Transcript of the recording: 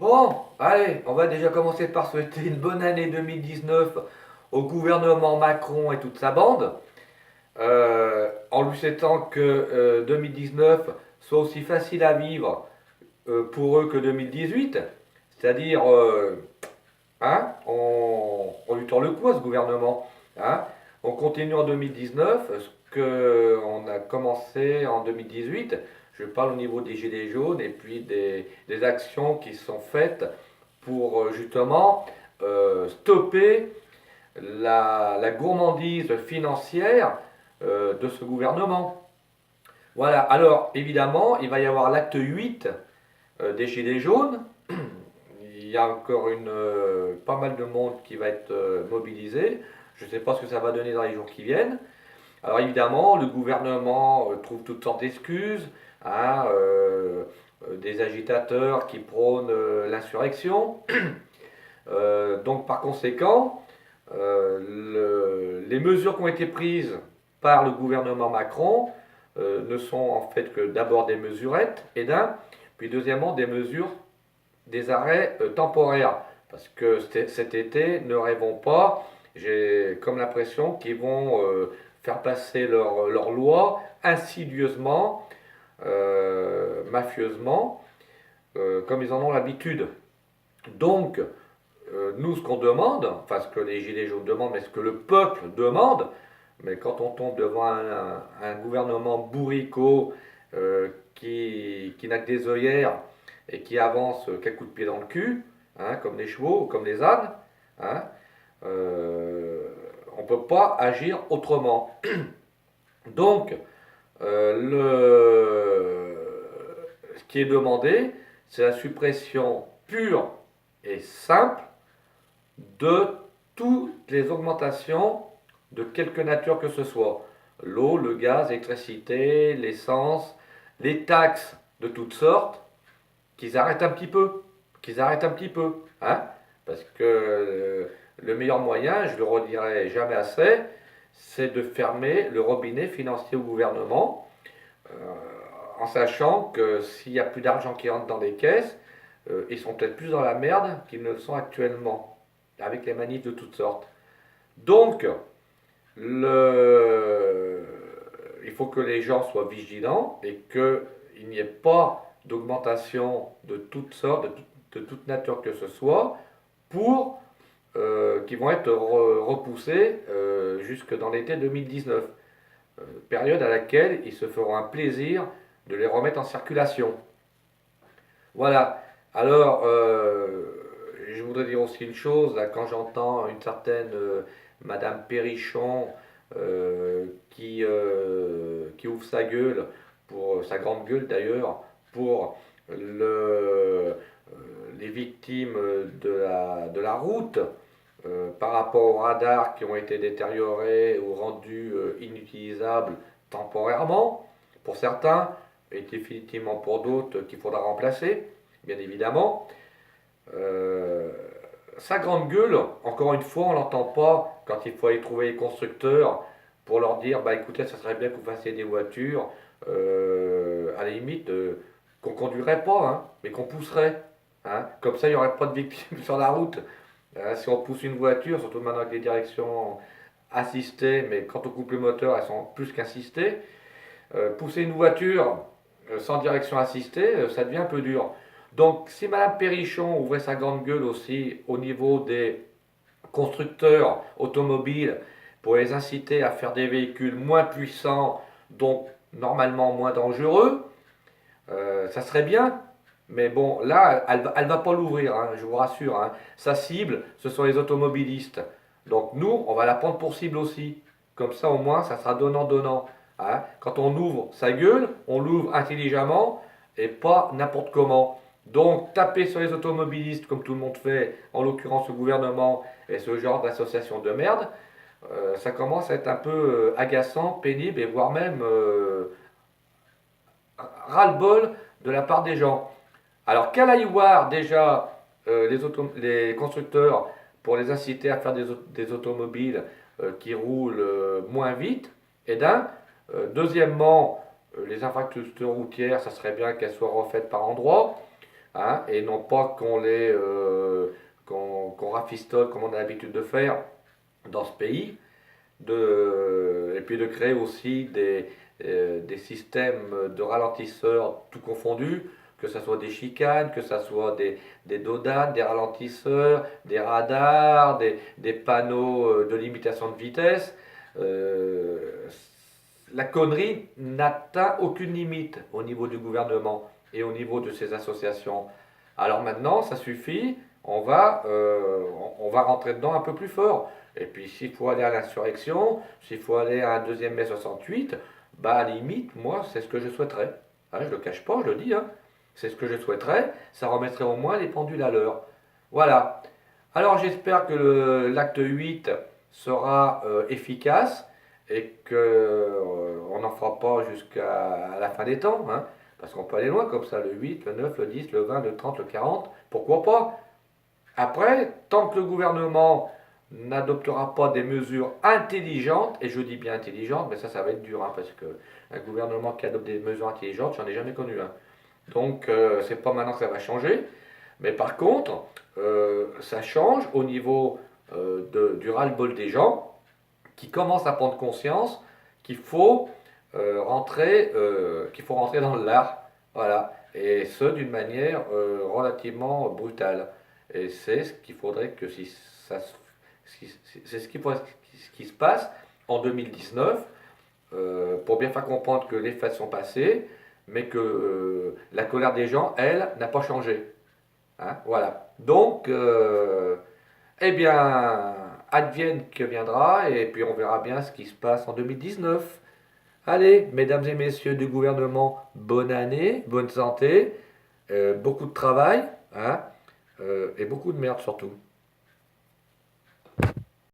Bon, allez, on va déjà commencer par souhaiter une bonne année 2019 au gouvernement Macron et toute sa bande, en lui souhaitant que 2019 soit aussi facile à vivre pour eux que 2018, c'est-à-dire, hein, on lui tord le cou à ce gouvernement, hein. On continue en 2019 ce qu'on a commencé en 2018. Je parle au niveau des gilets jaunes et puis des actions qui sont faites pour justement stopper la gourmandise financière de ce gouvernement. Voilà, alors évidemment, il va y avoir l'acte 8 des Gilets jaunes. Il y a encore pas mal de monde qui va être mobilisé. Je ne sais pas ce que ça va donner dans les jours qui viennent. Alors évidemment, le gouvernement trouve toutes sortes d'excuses, hein, des agitateurs qui prônent l'insurrection. Donc par conséquent, les mesures qui ont été prises par le gouvernement Macron ne sont en fait que d'abord des mesurettes, et puis deuxièmement des mesures, des arrêts temporaires. Parce que cet été, ne rêvons pas, j'ai comme l'impression qu'ils vont faire passer leur loi insidieusement, mafieusement, comme ils en ont l'habitude. Donc, nous, ce qu'on demande, enfin ce que les Gilets jaunes demandent, mais ce que le peuple demande, mais quand on tombe devant un gouvernement bourricot qui n'a que des œillères et qui avance quelques coups de pied dans le cul, hein, comme les chevaux ou comme les ânes, hein, on ne peut pas agir autrement. Donc, ce qui est demandé, c'est la suppression pure et simple de toutes les augmentations de quelque nature que ce soit. L'eau, le gaz, l'électricité, l'essence, les taxes de toutes sortes, qu'ils arrêtent un petit peu. Qu'ils arrêtent un petit peu. Hein, parce que le meilleur moyen, je le redirai jamais assez, c'est de fermer le robinet financier au gouvernement, euh, en sachant que s'il n'y a plus d'argent qui rentre dans les caisses, ils sont peut-être plus dans la merde qu'ils ne le sont actuellement, avec les manifs de toutes sortes. Donc, il faut que les gens soient vigilants et qu'il n'y ait pas d'augmentation de toutes sortes, de toute nature que ce soit, pour qui vont être repoussés jusque dans l'été 2019, période à laquelle ils se feront un plaisir de les remettre en circulation. Voilà. Alors, je voudrais dire aussi une chose, là, quand j'entends une certaine Madame Perrichon qui ouvre sa gueule, pour sa grande gueule d'ailleurs, pour les victimes de la route, par rapport aux radars qui ont été détériorés ou rendus inutilisables temporairement, pour certains, et définitivement pour d'autres qu'il faudra remplacer, bien évidemment. Euh, Sa grande gueule, encore une fois, on l'entend pas quand il faut aller trouver les constructeurs pour leur dire, bah écoutez, ça serait bien que vous fassiez des voitures, à la limite, qu'on conduirait pas, hein, mais qu'on pousserait. Hein. Comme ça, il n'y aurait pas de victimes sur la route. Si on pousse une voiture, surtout maintenant avec les directions assistées, mais quand on coupe le moteur, elles sont plus qu'assistées, pousser une voiture sans direction assistée, ça devient un peu dur. Donc, si Madame Perrichon ouvrait sa grande gueule aussi au niveau des constructeurs automobiles pour les inciter à faire des véhicules moins puissants, donc normalement moins dangereux, ça serait bien. Mais bon, là, elle va pas l'ouvrir, hein, je vous rassure. Hein. Sa cible, ce sont les automobilistes. Donc nous, on va la prendre pour cible aussi. Comme ça, au moins, ça sera donnant-donnant. Hein. Quand on ouvre sa gueule, on l'ouvre intelligemment et pas n'importe comment. Donc, taper sur les automobilistes, comme tout le monde fait, en l'occurrence le gouvernement et ce genre d'association de merde, ça commence à être un peu agaçant, pénible et voire même ras-le-bol de la part des gens. Alors qu'elle aille voir déjà les constructeurs pour les inciter à faire des automobiles qui roulent moins vite, et deuxièmement, les infrastructures routières, ça serait bien qu'elles soient refaites par endroits, hein, et non pas qu'on rafistole comme on a l'habitude de faire dans ce pays, et puis de créer aussi des systèmes de ralentisseurs tout confondus, que ce soit des chicanes, que ce soit des dodanes, des ralentisseurs, des radars, des panneaux de limitation de vitesse. Euh, la connerie n'atteint aucune limite au niveau du gouvernement et au niveau de ces associations. Alors maintenant, ça suffit, on va rentrer dedans un peu plus fort. Et puis s'il faut aller à l'insurrection, s'il faut aller à un 2e mai 68, bah à la limite, moi, c'est ce que je souhaiterais. Hein, je ne le cache pas, je le dis. Hein. C'est ce que je souhaiterais. Ça remettrait au moins les pendules à l'heure. Voilà. Alors j'espère que l'acte 8 sera efficace et qu'on n'en fera pas jusqu'à la fin des temps. Hein, parce qu'on peut aller loin comme ça, le 8, le 9, le 10, le 20, le 30, le 40. Pourquoi pas? Après, tant que le gouvernement n'adoptera pas des mesures intelligentes, et je dis bien intelligentes, mais ça va être dur, hein, parce qu'un gouvernement qui adopte des mesures intelligentes, j'en ai jamais connu un. Donc, c'est pas maintenant que ça va changer, mais par contre, ça change au niveau du ras-le-bol des gens qui commencent à prendre conscience qu'il faut, qu'il faut rentrer dans l'art, voilà, et ce d'une manière relativement brutale. Et c'est ce qu'il faudrait que si ça, c'est ce qui se passe en 2019 pour bien faire comprendre que les fêtes sont passées, mais que la colère des gens, elle, n'a pas changé. Hein, voilà. Donc, eh bien, advienne que viendra, et puis on verra bien ce qui se passe en 2019. Allez, mesdames et messieurs du gouvernement, bonne année, bonne santé, beaucoup de travail, hein, et beaucoup de merde surtout.